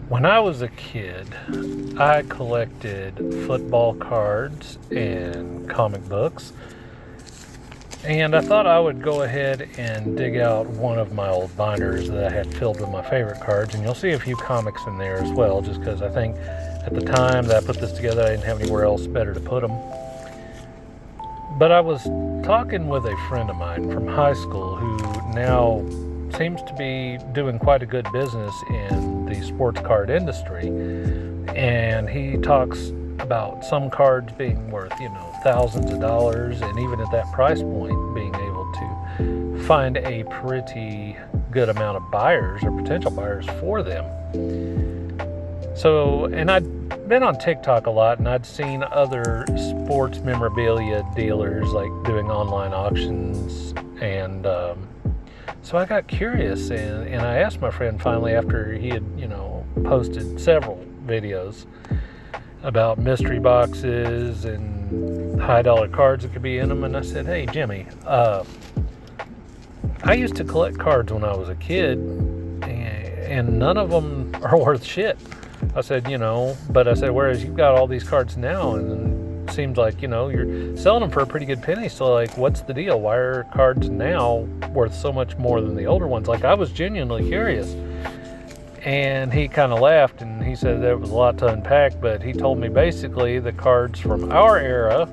When I was a kid, I collected football cards and comic books, and I thought I would go ahead and dig out one of my old binders that I had filled with my favorite cards, and you'll see a few comics in there as well, just because I think at the time that I put this together, I didn't have anywhere else better to put them. But I was talking with a friend of mine from high school who now seems to be doing quite a good business in the sports card industry. And he talks about some cards being worth, thousands of dollars, and even at that price point, being able to find a pretty good amount of buyers or potential buyers for them. So, and I'd been on TikTok a lot, and I'd seen other sports memorabilia dealers like doing online auctions, and so I got curious, and I asked my friend finally after he had, posted several videos about mystery boxes and high dollar cards that could be in them, and I said, "Hey, Jimmy, I used to collect cards when I was a kid, and none of them are worth shit." I said, but I said, whereas you've got all these cards now, and it seems like, you're selling them for a pretty good penny. So, like, what's the deal? Why are cards now worth so much more than the older ones? Like, I was genuinely curious. And he kind of laughed, and he said there was a lot to unpack, but he told me basically the cards from our era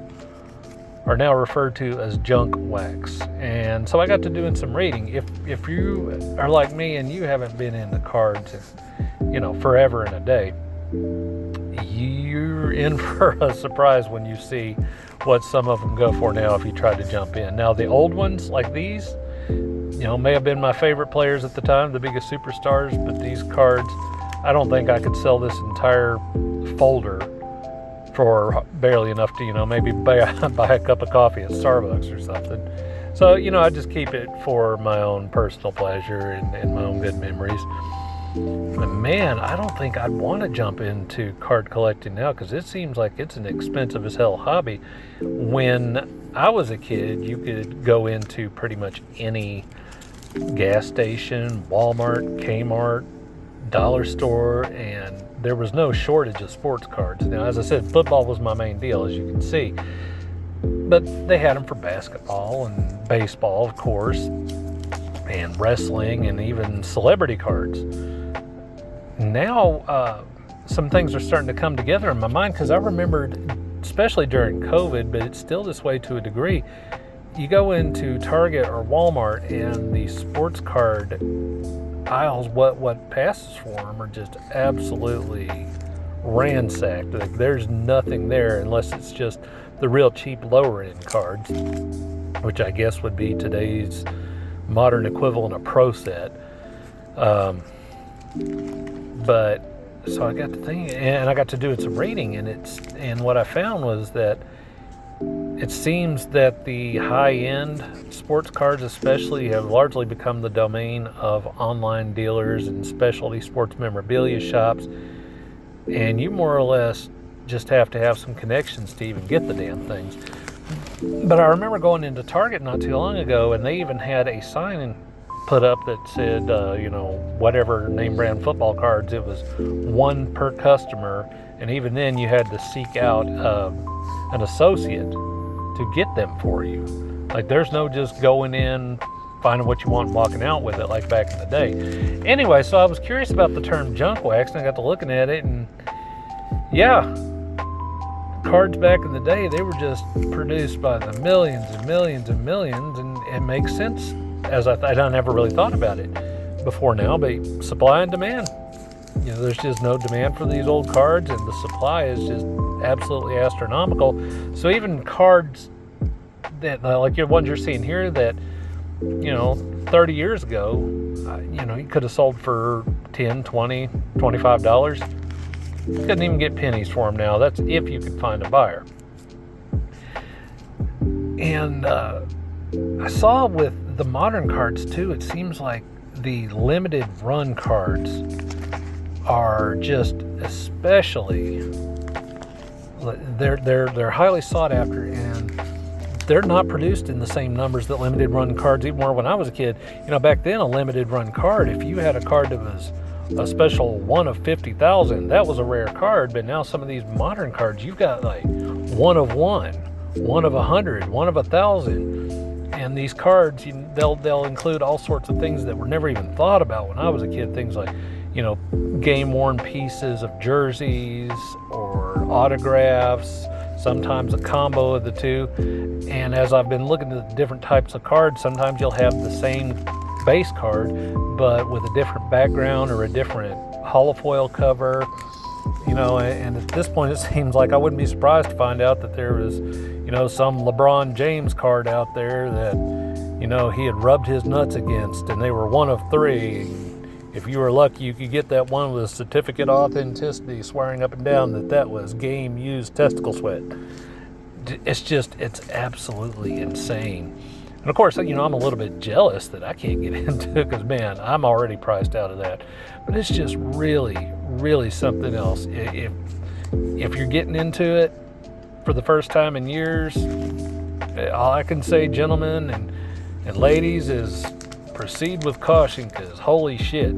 are now referred to as junk wax. And so I got to doing some reading. If you are like me and you haven't been into cards forever and a day, you're in for a surprise when you see what some of them go for now if you try to jump in. Now, the old ones like these, may have been my favorite players at the time, the biggest superstars, but these cards, I don't think I could sell this entire folder for barely enough to, maybe buy a cup of coffee at Starbucks or something. So, I just keep it for my own personal pleasure and my own good memories. But man, I don't think I'd want to jump into card collecting now, because it seems like it's an expensive as hell hobby. When I was a kid, you could go into pretty much any gas station, Walmart, Kmart, dollar store, and there was no shortage of sports cards. Now, as I said, football was my main deal, as you can see, but they had them for basketball and baseball, of course, and wrestling, and even celebrity cards. Now, some things are starting to come together in my mind, because I remembered, especially during COVID, but it's still this way to a degree, you go into Target or Walmart and the sports card aisles, what passes for them are just absolutely ransacked. Like, there's nothing there unless it's just the real cheap lower end cards, which I guess would be today's modern equivalent of Pro Set. But so I got to thinking, and I got to doing some reading, and what I found was that it seems that the high-end sports cards especially have largely become the domain of online dealers and specialty sports memorabilia shops, and you more or less just have to have some connections to even get the damn things. But I remember going into Target not too long ago, and they even had a sign put up that said, whatever name brand football cards, it was one per customer, and even then you had to seek out an associate to get them for you. Like, there's no just going in, finding what you want and walking out with it like back in the day. Anyway, so I was curious about the term junk wax, and I got to looking at it, and yeah, cards back in the day, they were just produced by the millions and millions and millions, and it makes sense, as I never really thought about it before now, but supply and demand. There's just no demand for these old cards, and the supply is just absolutely astronomical. So even cards that, like your ones you're seeing here, that 30 years ago, you could have sold for $10, $20, $25. You couldn't even get pennies for them now. That's if you could find a buyer. And I saw with the modern cards too, it seems like the limited run cards are just especially, they're highly sought after, and they're not produced in the same numbers that limited run cards even were when I was a kid. Back then, a limited run card, if you had a card that was a special 1 of 50,000. That was a rare card, but now some of these modern cards, you've got like 1 of 1, 1 of 100, 1 of 1,000. And these cards, they'll include all sorts of things that were never even thought about when I was a kid. Things like, game-worn pieces of jerseys or autographs, sometimes a combo of the two. And as I've been looking at the different types of cards, sometimes you'll have the same base card, but with a different background or a different holofoil cover. And at this point, it seems like I wouldn't be surprised to find out that there was, some LeBron James card out there that, he had rubbed his nuts against, and they were 1 of 3. If you were lucky, you could get that one with a certificate of authenticity, swearing up and down that was game-used testicle sweat. It's absolutely insane. And of course, I'm a little bit jealous that I can't get into it because, man, I'm already priced out of that. But it's just really, really something else. If you're getting into it for the first time in years, all I can say, gentlemen and ladies, is proceed with caution, because holy shit,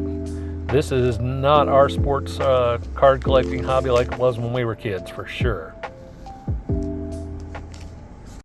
this is not our sports card collecting hobby like it was when we were kids, for sure.